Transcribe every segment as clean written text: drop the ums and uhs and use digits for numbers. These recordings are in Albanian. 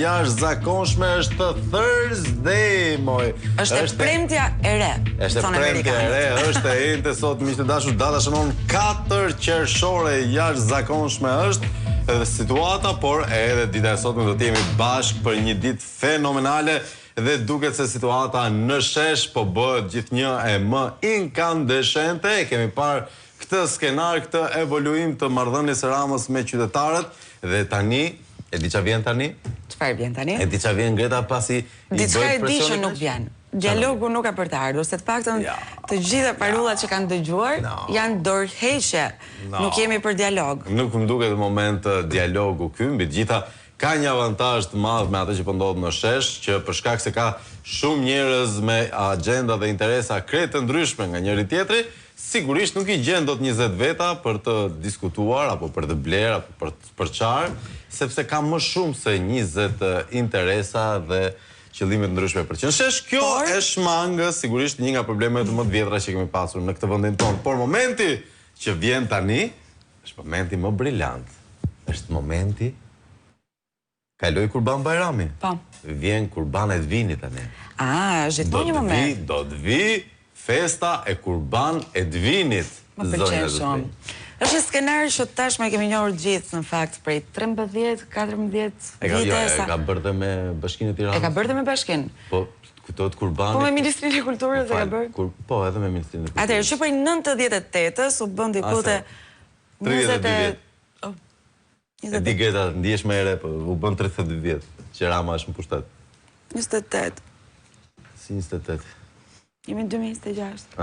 jashtëzakonshme është Thursday, moj. Është premtja e re. Është premtja e re, është e njëjtë sot, miq të dashur, data shënon 4 qershore, jashtëzakonshme është edhe situata, por edhe dita e sotme do të jemi bashkë për një ditë fenomenale dhe duket se situata në shesh po bëhet gjithnjë e më incandeshente. Kemi parë këtë skenar, këtë evoluim të marrëdhënies së Ramës me qytetarët dhe tani, e di çfarë vjen tani? Çfarë vjen tani? E di çfarë vjen Greta pasi i bëj presion. Që nuk vjen. Dialogu nuk ka për të ardhur, se të paktën të gjitha parullat që kanë dëgjuar janë dorëheqje. Nuk jemi për dialog. Nuk më duket në moment dialogu ky, mbi të gjitha ka një avantazh të madh me atë që po ndodh në shesh, që për shkak se ka shumë njerëz me agjenda dhe interesa krejt të ndryshme nga njëri tjetri, sigurisht nuk i gjen dot 20 veta për të diskutuar apo për të bler apo për të përçar, sepse ka më shumë se 20 interesa dhe qëllime të ndryshme për qenë shesh. Kjo është shmangë, sigurisht një nga problemet më të vjetra që kemi pasur në këtë vendin tonë. Por momenti që vjen tani është momenti më brillant. Është momenti kaloi Kurban Bajrami. Po. Vjen Kurban e Dvinit tani. Gjithmonë një moment. Do të vi festa e Kurban e Dvinit. Më pëlqen shumë. Është një skenar që tashmë kemi njohur gjithë në fakt prej 13, 14 vite. E ka bërë dhe me Bashkinë e Tiranës. E ka bërë dhe me Bashkinë. Po, kujtohet Kurbani. Po me Ministrinë e Kulturës e ka bërë. Po, edhe me Ministrinë e Kulturës. Atëherë, që prej 98-s u bën diku te 32 vjet. E di Greta, ndihesh më e re, po u bën 32 vjet që Rama është në pushtet. 28. Si 28? Jemi në 2026.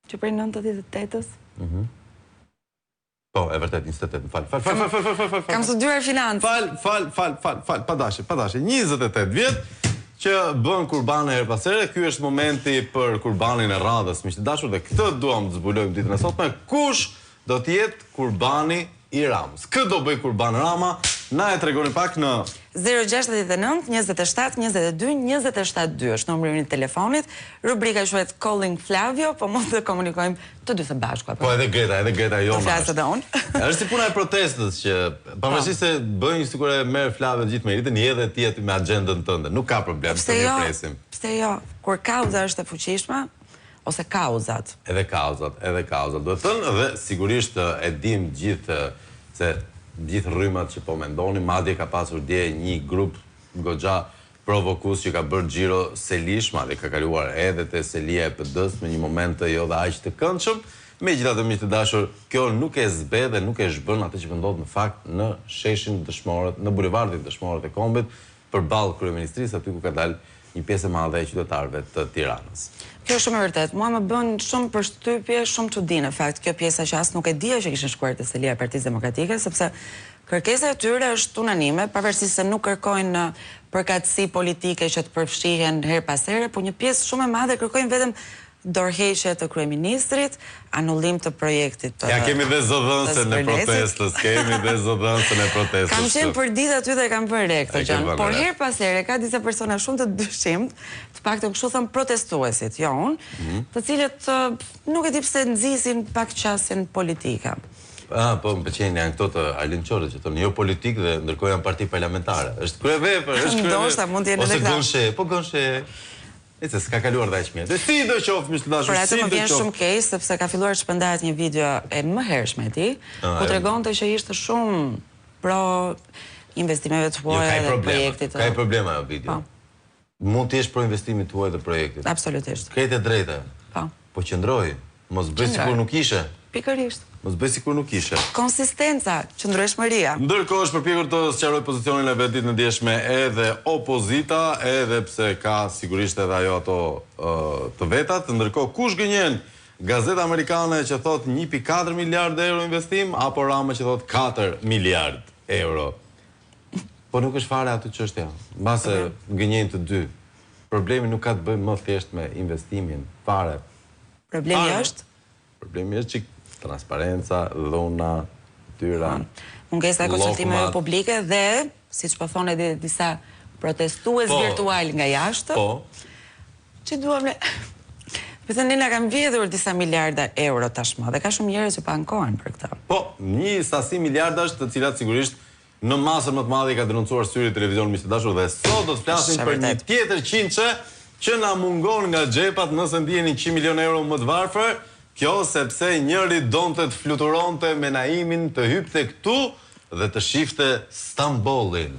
Që prej 98-s. Po, e vërtet 28, fal. Kam studiuar financë. Fal, pa dashje. 28 vjet që bën Kurbane her pas here. Ky është momenti për Kurbanin e radhës, miq të dashur, dhe këtë duam të zbulojmë ditën e sotme. Kush do të jetë Kurbani i Ramës? Kë do bëj Kurban Rama? Na e tregoni pak në 069 27 22 272 është numri i telefonit. Rubrika quhet Calling Flavio, po mund të komunikojmë të dy së bashku. Po edhe Greta jona. Po flas edhe unë. Është si puna e protestës që pavarësisht se bëjnë sikur e merr Flavio gjithë meritën, je edhe ti aty me agjendën tënde. Nuk ka problem, të presim. Pse jo? Kur kauza është e fuqishme, ose kauzat. Edhe kauzat. Do të thënë, dhe sigurisht e dim gjithë se gjithë rrymat që po mendoni, madje ka pasur dje një grup goxha provokues që ka bërë xhiro selish, madje ka kaluar edhe te selia e PD-s me një moment jo dhe aq të këndshëm. Megjithatë, miq të dashur, kjo nuk e zbe dhe nuk e zhbën atë që ndodh në fakt në sheshin Dëshmorët, në bulevardin Dëshmorët e Kombit, përballë kryeministrisë, aty ku ka dalë një pjesë e madhe e qytetarëve të Tiranës. Kjo është shumë e vërtet. Mua më bën shumë përshtypje, shumë çudi në fakt kjo pjesa që as nuk e dija që kishin shkuar te selia e Partisë Demokratike, sepse kërkesa e tyre është unanime, pavarësisht se nuk kërkojnë përkatësi politike që të përfshihen her pas here, por një pjesë shumë e madhe kërkojnë vetëm dorëheqje të kryeministrit, anullim të projektit. Ja, kemi dhe zëdhënësën e protestës, Kam qenë për ditë aty dhe kam vënë re këtë gjë, por her pas here ka disa persona shumë të dyshimt, të paktën kështu thon protestuesit, jo unë, të cilët nuk e di pse nxisin pak qasjen politike. Po, më pëlqejnë janë këto të Arlin Qorrit që thonë jo politik dhe ndërkohë janë parti parlamentare. Është kryevepër, ndoshta mund të jenë edhe këta. Gënshe. Ece s'ka kaluar dhe aq mirë. Dhe si do qoftë miq të dashur, por atë më vjen shumë keq sepse ka filluar të shpërndahet një video e mëhershme e tij, ku tregonte që ishte shumë pro investimeve të huaja dhe projektit. Ka probleme ajo video. Mund të jesh pro investimit të huaj dhe projektit. Absolutisht. Krejt e drejta. Po qëndroj, mos bëj sikur nuk ishe. Pikërisht. Mos bëj sikur nuk ishe. Konsistenca, qëndrueshmëria. Ndërkohë është përpjekur të sqaroj pozicionin e vet ditën e ndjeshme edhe opozita, edhe pse ka sigurisht edhe ajo ato të vetat. Ndërkohë kush gënjen? Gazeta amerikane që thot 1.4 miliard euro investim, apo Rama që thot 4 miliard euro. Po nuk është fare aty çështja. Mbase gënjen të dy. Problemi nuk ka të bëjë më thjesht me investimin, fare. Problemi është që transparenca, dhuna, tyra, mungesa e konsultimeve publike dhe, siç po thonë edhe disa protestues virtual nga jashtë, që duam ne... Pëse ne na kam vjedhur disa miliarda euro tashmë, dhe ka shumë njerëz që pa ankohen për këtë. Po, një sasi miliardash të cilat sigurisht në masën më të madhe ka denoncuar syri televizion miq të dashur dhe sot do të flasim për një tjetër 100 që na mungon nga xhepat nëse ndjeni 100 milion euro më të varfër. Kjo sepse njëri donte të fluturonte me Naimin të hypte këtu dhe të shifte Stambollin.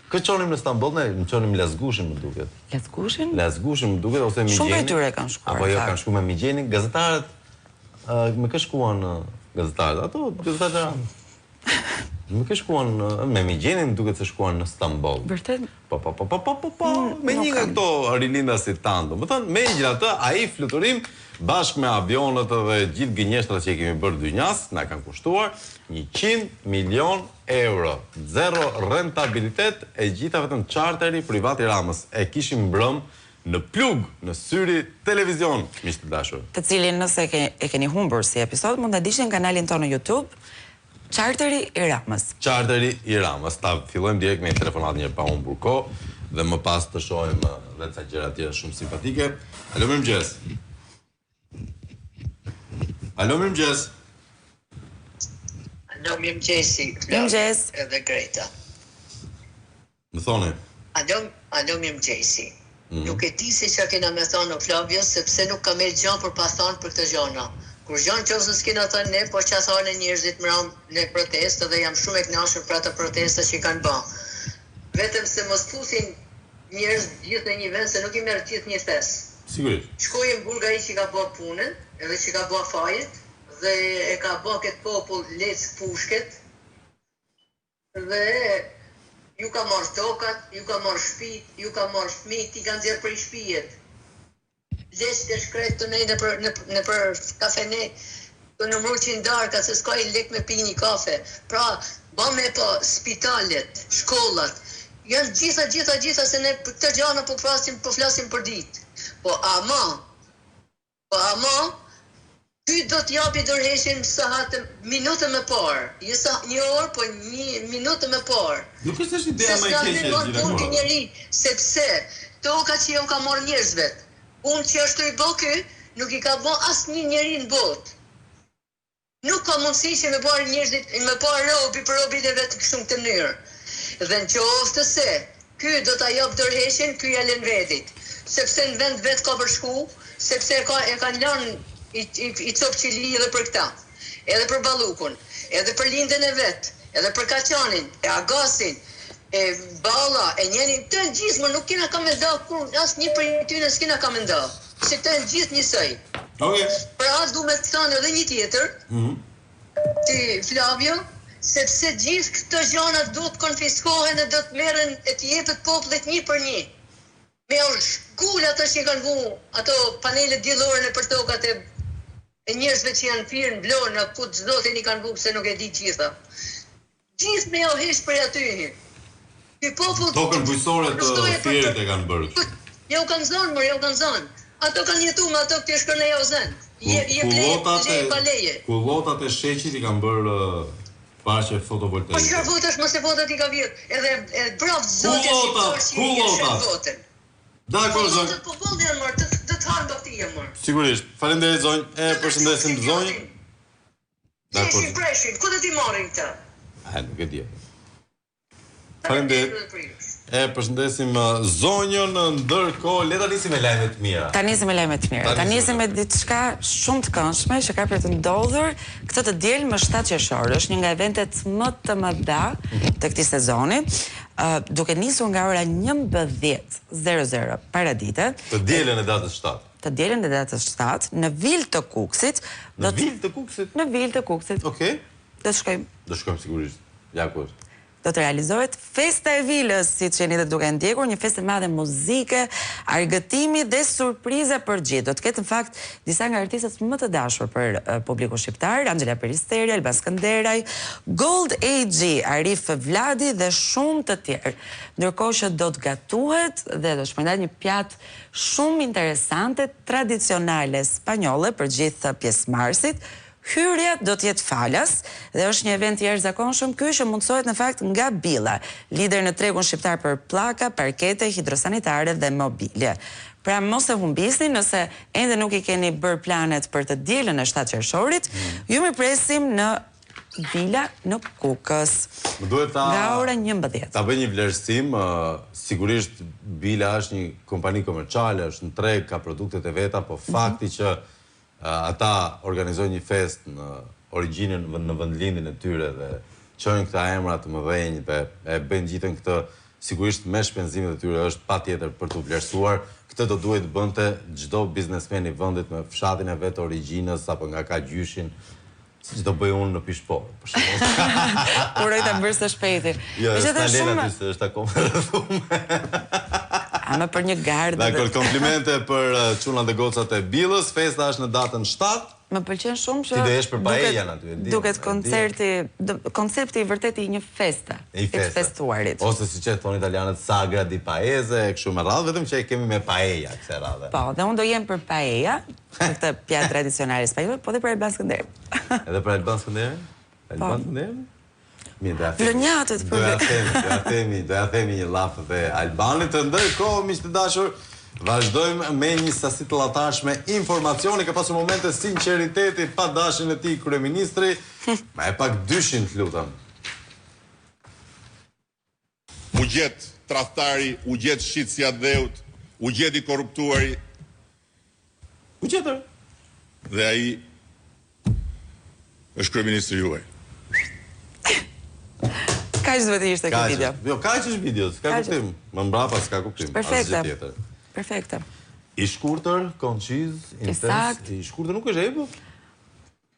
Kë çonim në Stamboll, ne çonim Lazgushin më duket. Lazgushin? Lazgushin më duket ose Migjenin. Shumë tyre kanë shkuar. Apo jo kanë shkuar me Migjenin, gazetarët me kë shkuan gazetarët? Ato gazetarët. Më kë shkuan me Migjenin, më duket se shkuan në Stamboll. Vërtet? Po. Me një nga këto rilindasit tanë. Domethënë, megjithatë, ai fluturim bashkë me avionët dhe gjithë gënjeshtrat që i kemi bërë dynjas, na kanë kushtuar 100 milion euro. Zero rentabilitet e gjitha vetëm charteri privati Ramës. E kishim mbrëm në plug, në syri televizion, miq të dashur. Të cilin nëse e keni humbur si episod, mund ta ndiqni në kanalin tonë në YouTube, Charteri i Ramës. Charteri i Ramës. Ta fillojmë direkt me telefonat një pa humbur kohë dhe më pas të shohim edhe ca gjëra tjera shumë simpatike. Alo, mirëmëngjes. Alo, mirëmëngjes. Alo, mirëmëngjesi. Mirëmëngjes. Edhe Greta. Më thoni. Alo, mirëmëngjesi. Nuk e di se çka kena me thonë Flavio, sepse nuk kam merr gjë për pas thonë për këtë gjëna. Kur gjën qoftë se s'kena thënë ne, po çfarë thonë njerëzit më në protestë dhe jam shumë e kënaqur për ato protesta që kanë bërë. Vetëm se mos fusin njerëz gjithë në një vend se nuk I merr gjithë një fes. Sigurisht. Shkojmë në Burg ai që ka bërë punën, edhe që ka bërë fajet, dhe e ka bërë këtë popull lec pushket, dhe ju ka marrë tokat, ju ka marrë shtëpit, ju ka marrë fëmijët, I kanë nxjerrë prej shtëpijet. Leç të shkret të nej në për kafene, të numëru që ndarka, se s'ka I lek me pi një kafe. Pra, bëme po spitalet, shkollat, janë gjitha, se ne për këtë gjana po flasim për ditë. Po ama, ty do t'japi dorëheqjen minutën më parë. Jo sa një orë, po një minutë më parë. Nuk është ideja më e keqe gjithmonë. Njëri, sepse toka që jo ka marrë njerëzve. Unë që është I bë ky, nuk I ka bë asnjë njeri në botë. Nuk ka mundësi që me parë njerëzit, me parë robit e vetë kështu këtë mënyrë. Dhe në qoftë se, ky do t'a jap dorëheqjen, ky ja lën vetit. Sepse në vend vetë ka përshku, sepse e kanë lënë I copë qili edhe për këta, edhe për Ballukun, edhe për lindën e vetë, edhe për Kaçanin, e Agasin, e Balla, e njenin, të në gjithë, më nuk kena ka me nda, kur asë një për ty në s'kena ka me nda, se të në gjithë njësoj. Pra du me të thanë edhe një tjetër, ti Flavio, sepse gjithë këtë gjanat do të konfiskohen dhe do të merren e të jepet popullit një për një. Me shkull ato që kanë vu, ato panelet diellore në për tokat e njerëzve që janë firë në blorë, në ku të zotin I kanë vu, se nuk e di gjitha. Gjithë me o hesh për aty. Tokën bujësore të thjerët e kanë bërë. Jo kanë zonë. Ato kanë jetu me ato këtë shkër në jo zënë. Kullotat e sheqit I kanë bërë parqe fotovoltaike. Po çfarë votash mos e votat I ka vjet. Edhe bravo zotë Kullotat. Dakor zonjë. Po vëllë janë marrë, të hanë do të jenë marrë. Sigurisht. Faleminderit zonjë. E përshëndesim zonjë. Dakor. Preshin, ku do t'i marrin këtë? Nuk e di. Faleminderit. E përshëndesim zonjën, ndërkohë le ta nisim me lajme të mira. Ta nisim me diçka shumë të këndshme që ka për të ndodhur këtë të diel më 7 qershor. Është një nga eventet më të mëdha të këtij sezoni. Duke nisur nga ora 11:00 paradite. Të dielën e datës 7. Në Vilë të Kukësit. Në Vilë të Kukësit? Okej. Do shkojmë. Do shkojmë sigurisht. Ja ku është. Do të realizohet Festa e Vilës, siç jeni të duke ndjekur, një festë e madhe muzike, argëtimi dhe surprize për gjithë. Do të ketë në fakt disa nga artistët më të dashur për publikun shqiptar, Angela Peristeri, Alban Skënderaj, Gold AG, Arif Vladi dhe shumë të tjerë. Ndërkohë që do të gatuhet dhe do shpërndahet një pjatë shumë interesante, tradicionale spanjolle për gjithë pjesëmarrësit. Hyrja do të jetë falas dhe është një event I jashtëzakonshëm ky që mundsohet në fakt nga Billa, lider në tregun shqiptar për pllaka, parkete, hidrosanitare dhe mobilje. Pra mos e humbisni nëse ende nuk I keni bërë planet për të dielën e 7 qershorit, ju më presim në Vila në Kukës. Më duhet Nga ora 11. Ta bëj një vlerësim, sigurisht Vila është një kompani komerciale, është në treg, ka produktet e veta, po fakti që ata organizojnë një fest në origjinën në vendlindjen e tyre dhe çojnë këta emra të mëdhenj dhe e bëjnë gjithën këtë sigurisht me shpenzimet e tyre është patjetër për të vlerësuar. Këtë do duhet bënte çdo biznesmen i vendit me fshatin e vet të origjinës apo nga ka gjyshin, siç do bëj unë në Pishpor, për shembull. Uroj ta bësh së shpejti. Jo, është talent aty se është akoma rrethuar. Ama për një gardë. Dakor, komplimente për çunat e gocat e Billës. Festa është në datën 7. Më pëlqen shumë që ti do jesh për paejan aty, e di. Duket koncepti i vërtet i një feste, i festuarit. Ose siç e thon italianët sagra di paese, kështu me radhë, vetëm që e kemi me paeja kësaj radhe. Po, dhe unë do jem për paeja, për këtë pjatë tradicionale spanjolle, po dhe për Elban Skënderin. Edhe për Elban Skënderin? Elban Skënderin? Vlonjatët për do ja themi një laf dhe Albanit. Të ndërkohë, miq të dashur, vazhdojmë me një sasi të llatarshme informacioni. Ka pasur momente sinqeriteti pa dashin e tij kryeministri. Ma e pak dyshin, të lutem. U gjet tradhtari, u gjet shitësia dheut, u gjet i korruptuari. U gjetër. Dhe ai është kryeministri juaj. Kaq duhet të ishte këtë video. Jo, kaq është video, s'ka kuptim. Më mbrapa s'ka kuptim. Perfekte. Perfekte. I shkurtër, konciz, intens. I shkurtër nuk është ebu?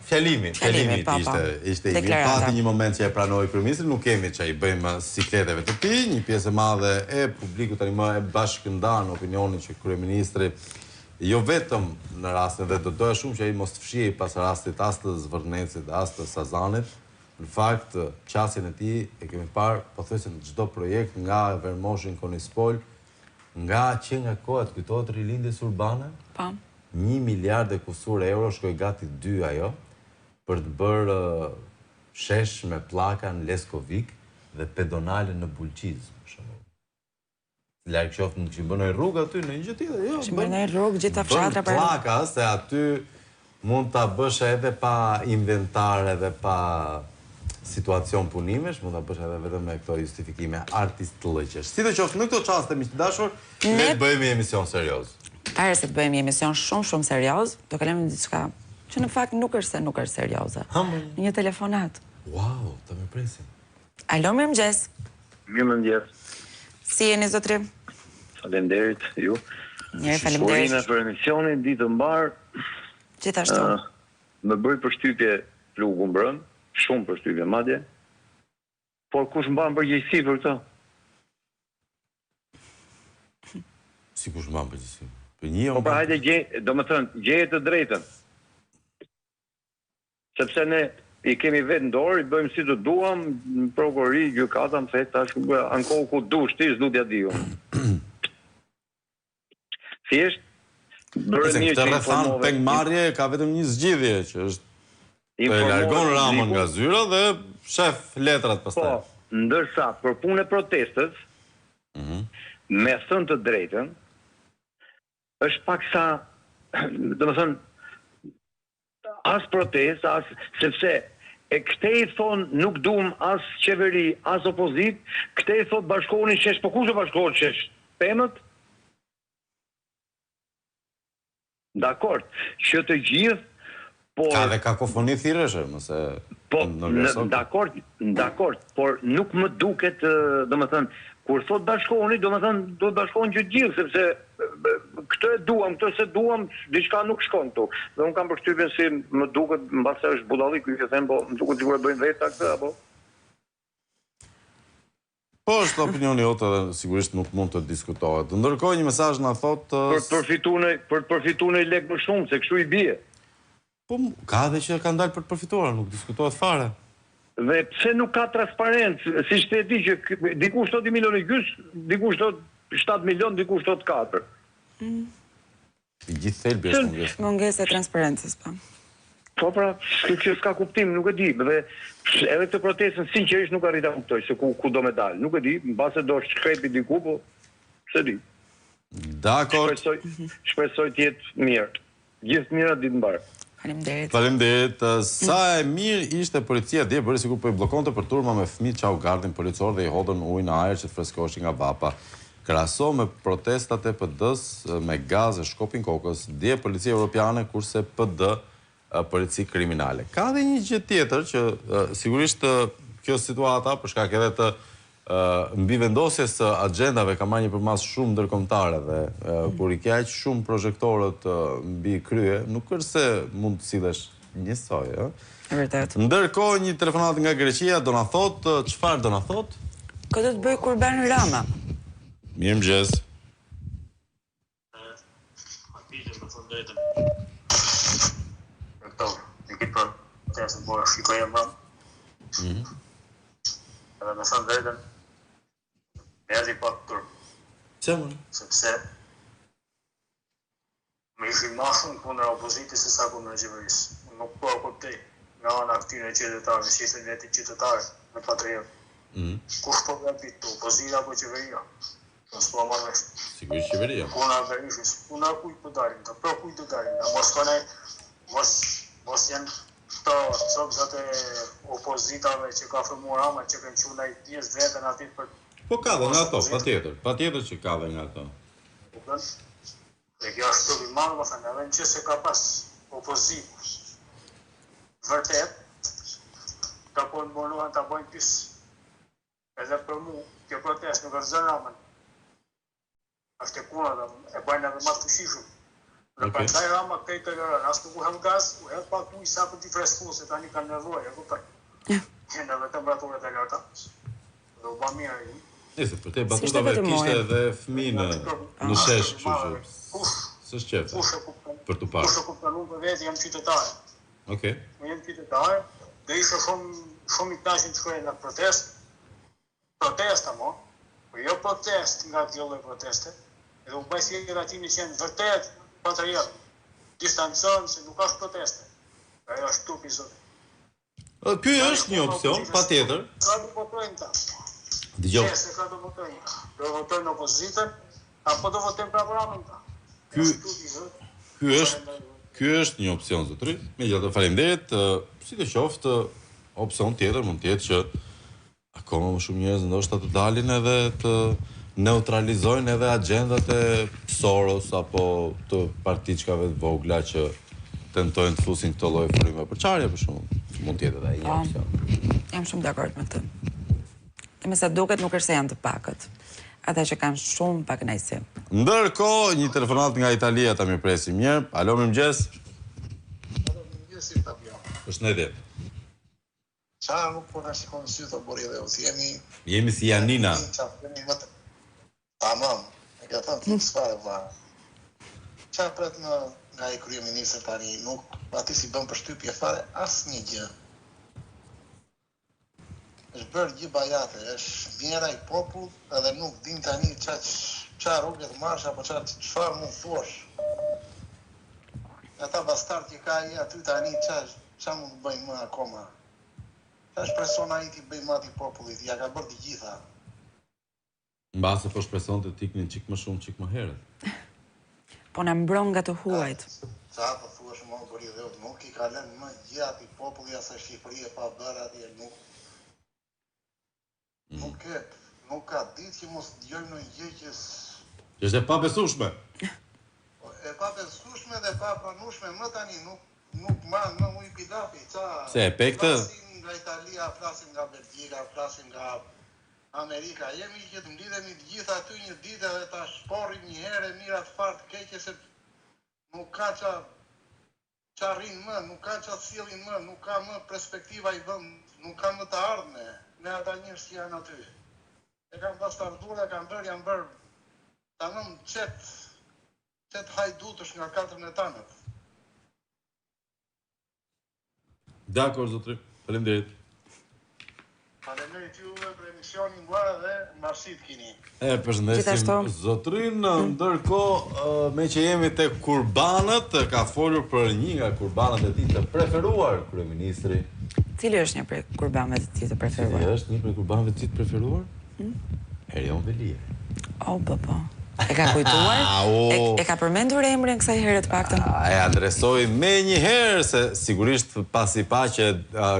Fjalimi ishte i mirë. Pati një moment që e pranoi kryeministri, nuk kemi që i bëjmë sikleteve të tij, një pjesë e madhe e publikut tani më e bashkëndan opinionin që kryeministri jo vetëm në rastin dhe do doja shumë që ai mos të fshihej pas rastit as të Zvërnecit, as të Sazanit. Në fakt, qasjen e tij e kemi parë pothuajse në çdo projekt nga Vermoshin Konispol, nga kohët kujtohet rilindjes urbane. 1 miliard e kusur euro, shkoi gati 2 ajo, për të bërë shesh me pllaka në Leskovik dhe pedonale në Bulqiz, për shembull. Larg qoftë nuk kishin bënë rrugë aty në një gjë tjetër, jo. Kishin bënë rrugë gjitha fshatra për pllaka, se aty mund ta bësh edhe pa inventar edhe pa situacion punimesh, mund ta bësh edhe vetëm me këto justifikime artistëllëqesh. Sidoqoftë në këto çaste miq të dashur, ne të bëjmë një emision serioz. Para se të bëjmë një emision shumë serioz, do kalojmë në diçka që në fakt nuk është se nuk është serioze. Një telefonat. Wow, ta më presim. Alo, mirëmëngjes. Mirëmëngjes. Si jeni zotri? Faleminderit ju. Mirë, faleminderit. Shurime për emisionin, ditë mbar. Gjithashtu. Më bëri përshtypje plugu mbrëm, shumë përshtypje madje. Por kush mban përgjegjësi për këtë? Si kush mban përgjegjësi? Për një po pra hajde gjeje të drejtën. Sepse ne i kemi vetë në dorë, i bëjmë si të duam, në prokurori, gjykata, më thejtë, tash anko ku dush ti, s'du t'ja di unë. Thjesht, bërë një që informove... pengmarrje ka vetëm një zgjidhje, që është të largon Ramën nga zyra dhe shef letrat pastaj. Po, ndërsa, për punë e protestës, me thënë të drejtën, është pak sa, dhe më thënë, as protest, sepse e këtej thonë nuk duam as qeveri, as opozit, këtej thotë bashkohuni shesh, po kush do bashkohet shesh? Pemët? Dakor, që të gjithë, por... Ka dhe kakofoni thirrëshe, mëse... Po, dakor, por nuk më duket, do më thënë, kur thot bashkohuni, do më thënë, do të bashkohuni që gjithë, sepse këtë e duam, këtë se duam, diçka nuk shkon këtu. Dhe unë kam përshtypjen si më duket, mbase është budallik, që them, po më duket sigur e bëjnë vetë këtë, apo? Po, është opinioni jote dhe sigurisht nuk mund të diskutohet. Ndërkohë një mesazh na thotë për të përfituar një lek më shumë, se kështu i bie. Po, ka dhe që ka ndalë për të përfituar, nuk diskutohet fare. Dhe pse nuk ka transparencë, si shte di që dikush thot 1 milion e gjys, dikush thot 7 milion, dikush thot 4. I gjithë thelbi është mungesë. Mungesë e transparencës, po. Po pra, që s'ka kuptim, nuk e di. Dhe edhe këtë protestën, sinqerisht nuk arrita kuptoj se ku do me dalë. Nuk e di, në base do shkrepi diku, po se di. Dakor. Shpresoj t'jetë mirë. Gjithë mirë ditë mbarë. Faleminderit. Faleminderit. Sa e mirë ishte policia dje bëri sikur po i bllokonte për turma me fëmijë çau gardin policor dhe i hodhën ujë në ajër që të freskoheshin nga vapa. Krahaso me protestat e PD-s me gaz e shkopin kokës, dje policia europiane kurse PD polici kriminale. Ka dhe një gjë tjetër që sigurisht kjo situata për shkak edhe të mbi vendosjes së agjendave ka marrë një përmas shumë ndërkombëtare dhe kur i kaq shumë projektorët mbi krye, nuk është se mund të sillesh njësoj, ë? E vërtet. Ndërkohë një telefonat nga Greqia do na thotë çfarë do na thotë? Këtë të bëj Kurban Rama. Mirëmëngjes. Edhe me thënë vetën, erdi pak turp. Sepse me ishi ma shumë kundër opozitës se sa kundër qeverisë. Unë nuk po kuptoj nga ana këtyre qytetarëve, që ishin vetë qytetarë me patriotë. Kush po gabit, opozita apo qeveria? S'po marrë vesh. Sigurisht qeveria. Puna Berishës, puna kujt po dalin, pro kujt do dalin. Mos konaj, mos janë këto copzat e opozitave që ka formuar Rama që kanë qenë pjesë vetën aty për. Po ka dhe nga ato, patjetër që ka dhe nga ato. Dhe kjo është tubi malë, më thënë, edhe në që se ka pas opozitë, vërtet, ka po në bonuhan të bojnë pysë. Edhe për mu, kjo protest nuk është zënë Ramën. Ashtë e kuna dhe e bajnë edhe matë të shishëm. Dhe për ndaj Rama këtej të lërën, asë nuk u hem gaz, u hem pak ujë sa për t'i fresku, se tani kanë nevoj, e kuptaj. Jene edhe temperaturët e lërta. Dhe u ba mirë e Nëse, për te batutave kishte edhe fëmijë në shesh, kështu që s'është qefë për t'u parë. Kush e kupton unë për vetë jam qytetare. Okej. Unë jam qytetare, dhe ishe shumë i knaqur të shkojnë në protest. Protesta mo, po jo protest nga kjo lloj proteste. Edhe u bëj si ratimi që janë vërtet patriot. Distancon se nuk është proteste. Ajo është tupi zot. Ky është një opsion, patjetër. Sa do votojnë ta? Dgjoj. Se ka do votojnë. Do votojnë opozitën apo do votojnë për Ramën ta? Ky është një opsion zotëri. Megjithatë faleminderit, si të qoftë, opsion tjetër mund të jetë që akoma më shumë njerëz ndoshta të dalin edhe të neutralizojnë edhe agjendat e Soros apo të partiçkave të vogla që tentojnë të fusin këtë lloj frymëve për çarje për shkakun. Mund të jetë edhe një opsion. Jam shumë dakord me të. Me sa duket nuk është se janë të pakët. Ata që kanë shumë pak kënaqësi. Ndërkohë, një telefonat nga Italia ta mirëpresim mirë. Alo, mirëmëngjes. Përshëndetje. Qa nuk po në shikon sy të bori dhe ose Jemi si Janina. Tamam, e ka thënë fix fare valla. Qa pret nga i kryeministër tani, nuk ati si bën përshtypje fare asnjë gjë. Është bërë gjë bajate, është mjera i popull edhe nuk din tani qa rrugët marsh apo çfarë mund thuash. Ata bastard që ka i aty tani qa mund bëjnë më akoma. Qa është persona i ti bëjnë mati popullit, ja ka bërë të gjitha. Mbase po shpreson të tiknin qik më shumë, qik më herët. Po në mbron nga të huajt. Qa po thuash më bëri dhe nuk i ka lënë më gjat i populli asa Shqipëri e pa bërë atje nuk. Nuk ka ditë që mos dëgjojmë në gjë që është e pabesueshme. E pabesueshme dhe pa pranueshme më tani nuk marrën më ujë pidapi. Se e pe këtë? Flasin nga Italia, flasin nga Belgjika, flasin nga Amerika. Jemi që të mblidhemi të gjithë aty një ditë dhe ta shporrim një herë mirat fart keqe se nuk ka qa rrinë më, nuk ka qa sillin më, nuk ka më perspektiva i vend, nuk ka më të ardhme me ata njerëz që janë aty. E kanë bastarduar, janë bërë tamam qet hajdutësh nga katër në tanët. Dakor, zotri. Faleminderit. Faleminderit juve për emisionin tuaj dhe mbarësit keni. Përshëndesim zotrin, ndërkohë me që jemi te kurbanët, ka folur për një nga kurbanët e tij të preferuar kryeministri. Cili është një prej kurbanëve të tij të preferuar? Cili është një prej kurbanëve të tij të preferuar? Erion Velia. O, baba. E ka kujtuar? E ka përmendur emrin kësaj herë të paktën? E adresoi me një herë se sigurisht pasi pa që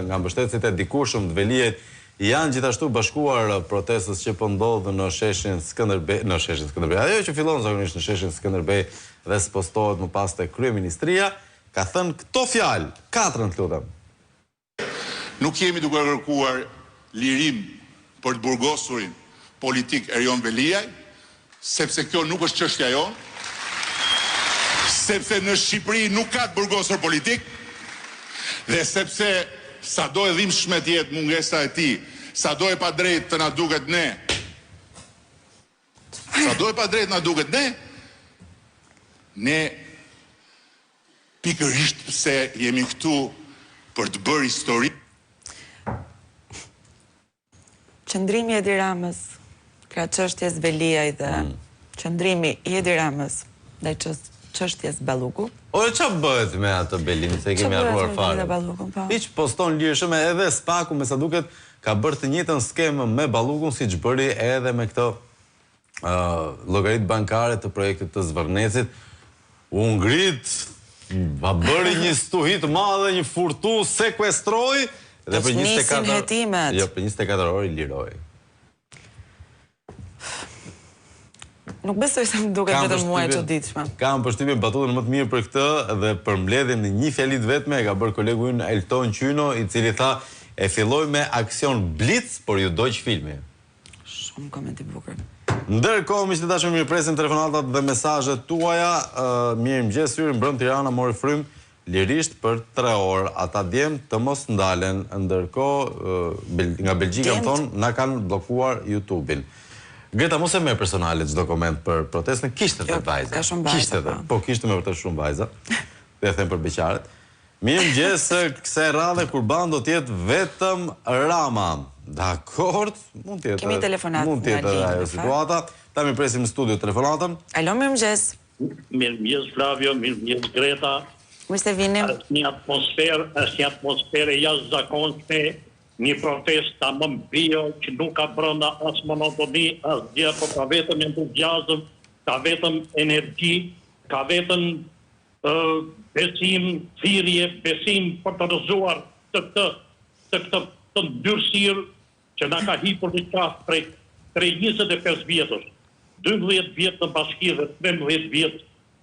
nga mbështetësit e dikurshëm të Veliajt janë gjithashtu bashkuar protestës që po ndodhën në sheshin Skënderbej, ajo që fillon zakonisht në sheshin Skënderbej dhe spostohet më pas te kryeministria, ka thënë këto fjalë, 4 të lutem. Nuk jemi duke kërkuar lirim për të burgosurin politik Erion Veliaj, sepse kjo nuk është çështja jonë, sepse në Shqipëri nuk ka të burgosur politik, dhe sepse sado e dhimbshme të jetë mungesa e tij, sado e padrejtë të na duket ne, ne pikërisht pse jemi këtu për të bërë histori. Qëndrimi i Edi Ramës ka çështjes Veliaj dhe qëndrimi i Edi Ramës ndaj çështjes Balluku. O çfarë bëhet me atë Belin, se e kemi harruar fare. Hiç poston lirshëm edhe Spaku me sa duket ka bërë të njëjtën skemë me Ballukun siç bëri edhe me këto llogaritë bankare të projektit të Zvërnecit. U ngrit, bëri një stuhi të madhe, një furtu, sekuestroi dhe për 24 orë i liroi. Nuk besoj se më duket vetëm mua e çuditshme. Kam përshtypjen batutën më të mirë për këtë dhe për mbledhjen në një fjali vetme e ka bërë kolegu ynë Elton Qyno, i cili tha e filloi me aksion blitz, por ju doq filmi. Shumë koment i bukur. Ndërkohë, miqtë dashur, mirë presim telefonatat dhe mesazhet tuaja. Mirëmëngjes, Yri mbrëm Tirana mori frym lirisht për 3 orë. Ata djem të mos ndalen. Ndërkohë, nga Belgjika më thonë, na kanë bllokuar YouTube-in. Greta, mos e merr personale çdo koment për protestën, kishte të vajza. Ka shumë vajza. Po kishte me vërtet shumë vajza. Dhe them për beqaret. Mirëmëngjes, kësaj radhe kurban do të jetë vetëm Rama. Dakord, mund të jetë. Kemi telefonat. Mund të jetë ajo situata. Ta mi presim në studio telefonatën. Alo, mirëmëngjes. Mirëmëngjes Flavio, mirëmëngjes Greta. Mirë se vini. Është një atmosferë jashtëzakonshme, një protestë më bio që nuk ka brenda as monotoni, as gjë, por ka vetëm entuziazëm, ka vetëm energji, ka vetëm besim, thirrje, besim për të rrezuar të ndyrësirë që na ka hipur në qafë prej 25 vjetësh, 12 vjetë në bashki dhe 13 vjetë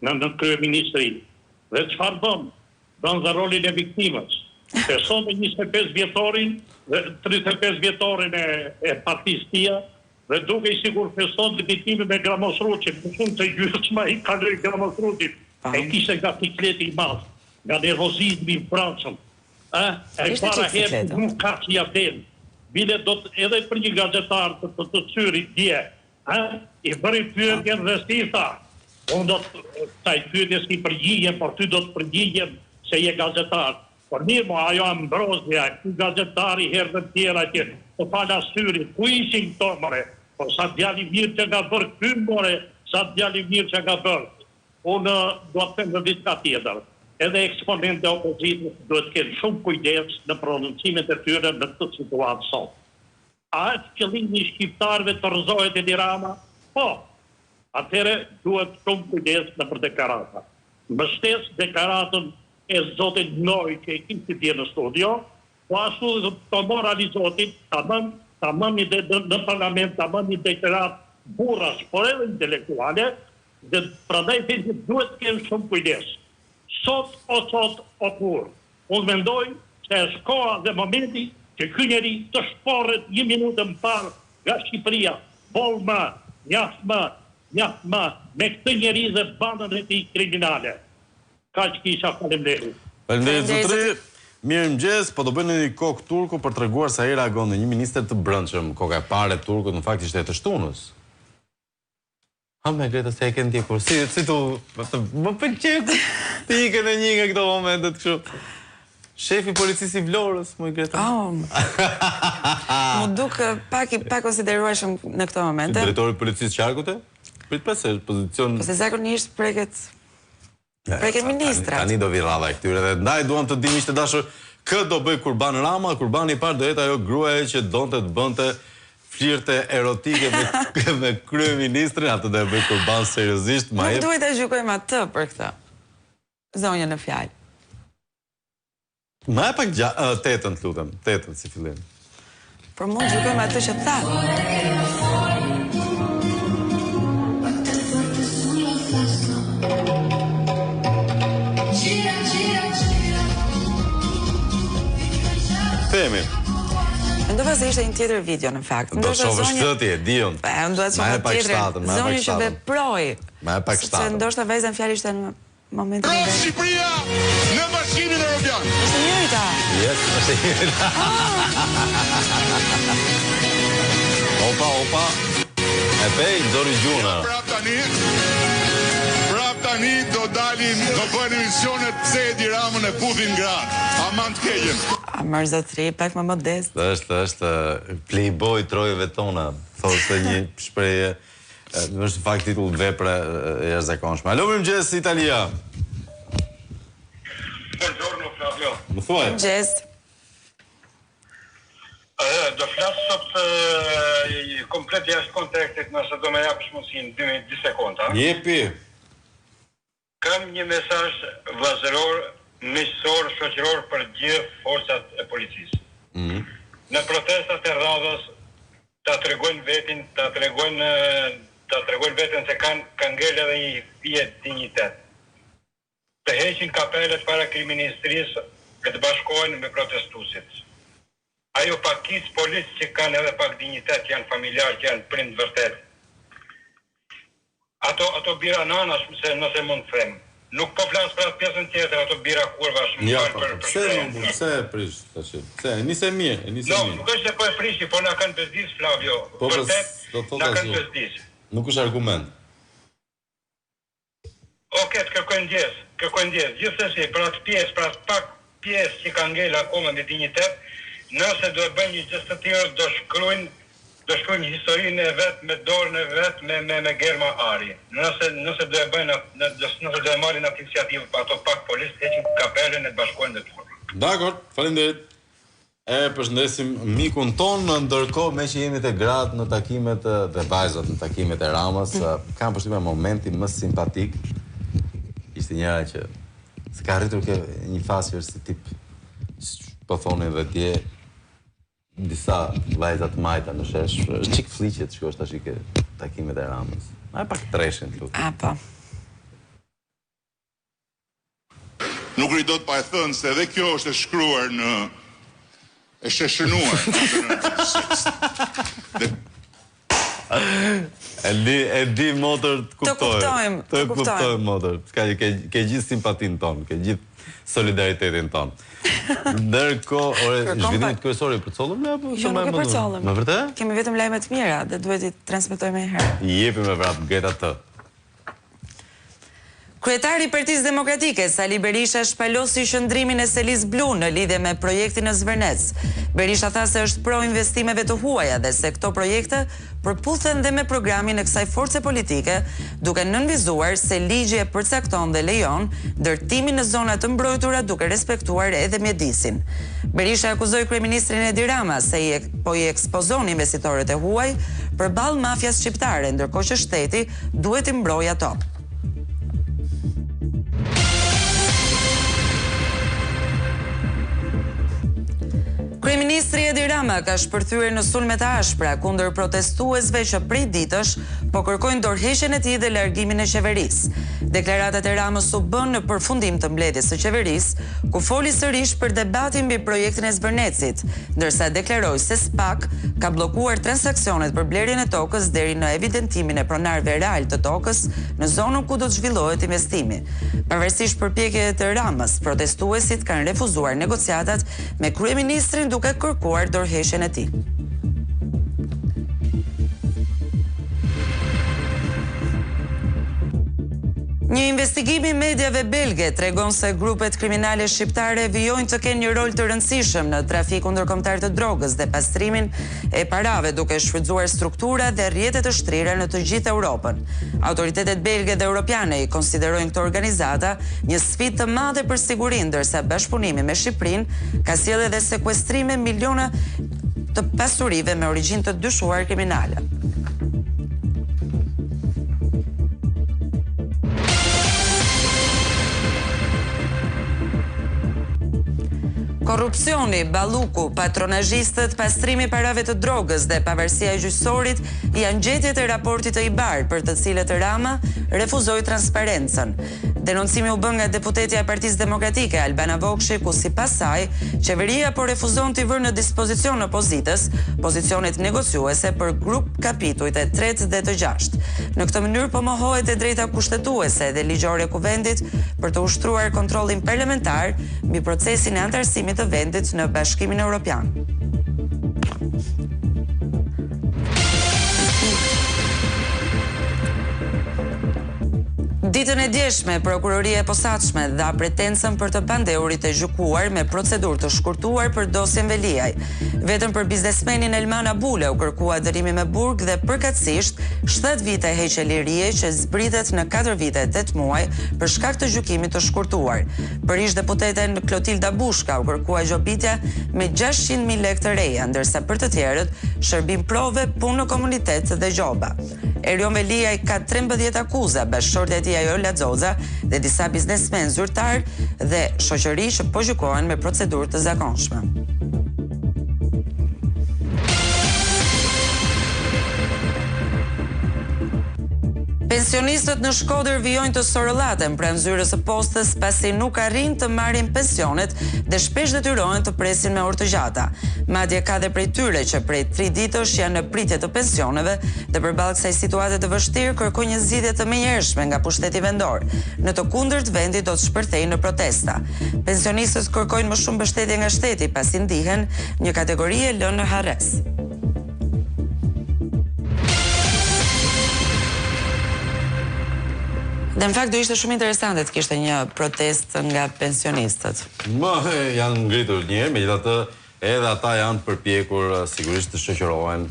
në kryeministri. Dhe çfarë bën? Bën dhe rolin e viktimës. Person me 25 vjetorin dhe 35 vjetorin e partisë tia, dhe duke i sigur person të viktime me Gramosruqin, më shumë të gjysma i ka lërë Gramosruqin, e kishte nga cikleti i madh, nga nervozizmi i brendshëm. E para herë nuk ka që ja vden. Bile do të edhe për një gazetar të cyrit dje, i bëri pyetjen dhe si tha, unë do të taj pyetjes i përgjigjem, por ty do të përgjigjem se je gazetar. Por mirë mo, ajo e mbrozja, ku gazetari herë dhe tjera që të fala syrit, ku ishin këto more, por sa djali mirë që ka bërë kym more, sa djali mirë që ka bërë. Unë do të them në diçka tjetër. Edhe eksponente opozitës duhet të kenë shumë kujdes në prononcimet e tyre në këtë situatë sot. A është qëllimi i shqiptarëve të rrezohet Edi Rama? Po. Atëherë duhet shumë kujdes në për deklarata. Mbështes deklaratën e zotit Noj që e kishte dje në studio, po ashtu dhe të moralizotit, tamam në parlament, tamam një deklaratë burrash, por edhe intelektuale, dhe prandaj duhet të kenë shumë kujdes. Sot o kur. Unë mendoj se është koha dhe momenti që ky njeri të shporret 1 minutë më parë nga Shqipëria, bol më, njaft më, me këtë njeri dhe bandën e tij kriminale. Kaq kisha, faleminderit. Faleminderit zotëri. Mirëmëngjes, po do bëni një kokë turku për treguar sa i reagon një ministër të brendshëm. Koka e parë e turkut në fakt ishte e të shtunës. Me Greta se e kënë tjekur, si tu, më pëlqeku, ti i kënë një nga këto momentet kështu. Shefi policisë i Vlorës, më i Greta. Më duk pak konsiderueshëm në këto momente. Drejtori policisë Qarkute? Prit pasë, pozicion... Po se zakonisht preket ministrat. Tani do vi rradha e këtyre dhe ndaj duam të dim ishte dashur, këtë do bëj Kurban Rama, Kurbani i parë do jetë ajo gruaja që donte të bënte flirte erotike me kryeministrin, atë do e bëj Kurban seriozisht, ma Nuk jep. duhet ta gjykojmë atë për këtë. Zonja në fjalë. Ma e pak tetën, të lutem, tetën si fillim. Për mund gjykojmë atë që tha. Themi. Mendova se ishte një tjetër video në fakt. Do shohësh këtë ti, e diun. Unë duhet të shoh tjetër. Zonja që veproi. Ma e pak Se shtatën. ndoshta vajza në fjalë ishte në momentin e vet. Shqipëria në Bashkimin Evropian. Është e njëjta. Yes, është e njëjta. Opa. E pej, nxori gjuna. Prap tani do dalin, do bëjnë emisionet pse Edi Ramën e puthin gratë. Aman të keqen. A mërë zotri, pak më modest. Është playboy trojeve tona, thoshte një shprehje. Është në fakt titull vepre e jashtëzakonshme. Alo, mirëmëngjes Italia. Buongiorno Flavio. Më thuaj. Gjest. Do flas sot komplet jashtë kontekstit, nëse do më japësh mundësinë 2 sekonda. Jepi. Kam një mesazh vllazëror, miqësor, shoqëror për gjithë forcat e policisë. Në protestat e radhës ta tregojnë veten, ta tregojnë veten se kanë ngel edhe një fije dinjitet. Të heqin kapelet para kryeministrisë e të bashkohen me protestuesit. Ajo pakicë policë që kanë edhe pak dinjitet, janë familjar, që janë prind vërtet. Ato bira nanash, nëse mund të them. Nuk po flas për atë pjesën tjetër, ato bira kurvash. Ja, pse e prish tash? Pse? Nisi mirë, Nuk është se po e prishi, po na kanë bezdis Flavio. Vërtet, na kanë bezdis. Nuk është argument. Okej, të kërkojnë ndjes. Gjithsesi, për atë pjesë, për atë pak pjesë që ka ngel akoma me dinjitet, nëse do të bëjnë një gjë të tillë, do shkruajnë historinë e vet me dorën e vet me Germa Ari. Nëse do e bëjnë, nëse do e marrin atë iniciativë pa ato pak policë, heqin kapelen e të bashkohen me turp. Dakor, faleminderit. E përshëndesim mikun ton, ndërkohë me që jemi të gratë në takimet dhe vajzat në takimet e Ramës, kam përshtypjen momentin më simpatik. Ishte njëra që s'ka arritur ke një fasër si tip, po thonin dhe tje, disa vajzat majta në shesh, është qik fliqet shko është tash i ke takimet e Ramës. Ma e pak treshin të lutë. Po. Nuk ri do të pa e thënë se edhe kjo është e shkruar në e sheshënuar. E di motër të kuptojmë. Të kuptojmë motër. Ke gjithë simpatin tonë, ke gjithë solidaritetin tonë. Ndërkohë, zhvillimit kryesor i përcollëm ne apo? Jo, nuk e përcollëm. Me vërtet? Kemi vetëm lajme të mira dhe duhet i transmetojmë herë. Jepi me vrap Greta të. Kryetari i Partisë Demokratike, Sali Berisha, shpalosi qëndrimin e Selis Blu në lidhje me projektin në Zvërnec. Berisha tha se është pro investimeve të huaja dhe se këto projekte përputhen dhe me programin e kësaj force politike, duke nënvizuar se ligji e përcakton dhe lejon ndërtimin në zona të mbrojtura duke respektuar edhe mjedisin. Berisha akuzoi kryeministrin Edi Rama se i ekspozon investitorët e huaj përballë mafias shqiptare, ndërkohë që shteti duhet i mbrojë ato. Kryeministri Edi Rama ka shpërthyer në sulme të ashpra kundër protestuesve që prej ditësh po kërkojnë dorëheqjen e tij dhe largimin e qeverisë. Deklaratat e Ramës u bën në përfundim të mbledhjes së qeverisë, ku foli sërish për debatin mbi projektin e Zvërnecit, ndërsa deklaroi se SPAK ka bllokuar transaksionet për blerjen e tokës deri në evidentimin e pronarëve real të tokës në zonën ku do të zhvillohet investimi. Pavarësisht përpjekjeve të Ramës, protestuesit kanë refuzuar negociatat me kryeministrin duke kërkuar dorëheqjen e tij. Një investigim i mediave belge tregon se grupet kriminale shqiptare vijojnë të kenë një rol të rëndësishëm në trafikun ndërkombëtar të drogës dhe pastrimin e parave, duke shfrytzuar struktura dhe rrjete të shtrira në të gjithë Europën. Autoritetet belge dhe europiane i konsiderojnë këto organizata një sfidë të madhe për sigurinë, ndërsa bashkëpunimi me Shqipërinë ka sjellë edhe sekuestrime miliona të pasurive me origjinë të dyshuar kriminale. Korrupsioni, balluku, patronazhistët, pastrimi i parave të drogës dhe pavarësia e gjyqësorit janë gjetjet e raportit të IBAR për të cilët Rama refuzoi transparencën. Denoncimi u bë nga deputetja e Partisë Demokratike Albana Vokshi, ku sipas saj qeveria po refuzon t'i vërë në dispozicion opozitës pozicionet negociuese për grup kapitujt e 3 dhe të 6. Në këtë mënyrë po mohohet e drejta kushtetuese dhe ligjore e kuvendit për të ushtruar kontrollin parlamentar mbi procesin e antarësimit të vendit në Bashkimin Evropian. Ditën e djeshme, prokuroria e posaçme dha pretencën për të pandeurit e gjykuar me procedurë të shkurtuar për dosjen Veliaj. Vetëm për biznesmenin Elman Abule u kërkua dërimi me burg dhe përkatësisht 7 vite heqje lirie që zbritet në 4 vite e 8 muaj për shkak të gjykimit të shkurtuar. Për ish deputeten Klotilda Bushka u kërkua gjobitja me 600.000 lekë të reja, ndërsa për të tjerët shërbim prove, punë në komunitet dhe gjoba. Erion Veliaj ka 13 akuza, bashkëshortja e tij Ajola Xoza dhe disa biznesmen zyrtar dhe shoqëri që po gjykohen me procedurë të zakonshme. Pensionistët në Shkodër vijojnë të sorëllaten pranë zyrës së postës pasi nuk arrin të marrin pensionet dhe shpesh detyrohen të presin me orë të gjata. Madje ka dhe prej tyre që prej 3 ditësh janë në pritje të pensioneve dhe përballë kësaj situate të vështirë kërkojnë një zgjidhje të menjëhershme nga pushteti vendor. Në të kundërt vendi do të shpërthejë në protesta. Pensionistët kërkojnë më shumë mbështetje nga shteti pasi ndihen një kategori e lënë në harres. Dhe në fakt do ishte shumë interesante të kishte një protest nga pensionistët. Janë ngritur një herë, megjithatë edhe ata janë përpjekur sigurisht të shoqërohen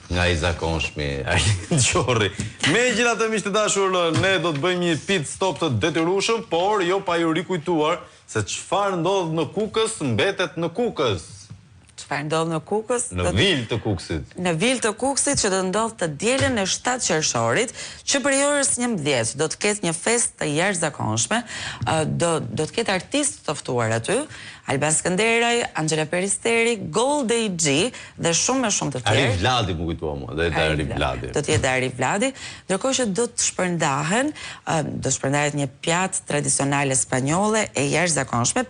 nga i zakonshmi Arlind Qorri. Megjithatë, miq të dashur, ne do të bëjmë një pit stop të detyrueshëm, por jo pa ju rikujtuar se çfarë ndodh në Kukës mbetet në Kukës. Çfarë ndodh në Kukës? Në Vil të Kukësit. Në Vil të Kukësit që do ndodh të dielën e 7 qershorit, që prej orës 11 do të ketë një festë të jashtëzakonshme, do të ketë artistë të ftuar aty, Alban Skënderaj, Angela Peristeri, Gold AG dhe shumë të tjerë. Ari Vladi më kujtua mua, do të jetë Ari Vladi. Do të jetë Ari Vladi, ndërkohë që do të shpërndahet një pjatë tradicionale spanjolle e jashtëzakonshme,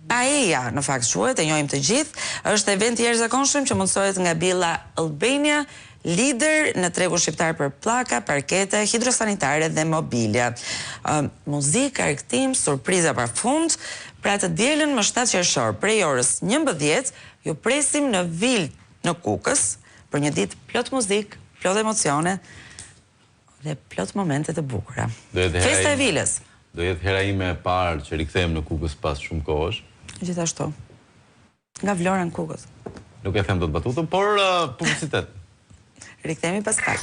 Paella, në fakt quhet, e njohim të gjithë, është event i jashtëzakonshëm që mundsohet nga Billa Albania, lider në tregun shqiptar për pllaka, parkete, hidrosanitare dhe mobilja. Muzikë, argëtim, surpriza pafund, pra të dielën më 7 qershor, prej orës 11, ju presim në Vil në Kukës për një ditë plot muzikë, plot emocione dhe plot momente të bukura. Festa e Vilës. Do jetë hera ime e parë që rikthehem në Kukës pas shumë kohësh. Gjithashtu. Nga Vlora në Kukës. Nuk e them dot batutën, por publicitet. Rikthehemi pas pak.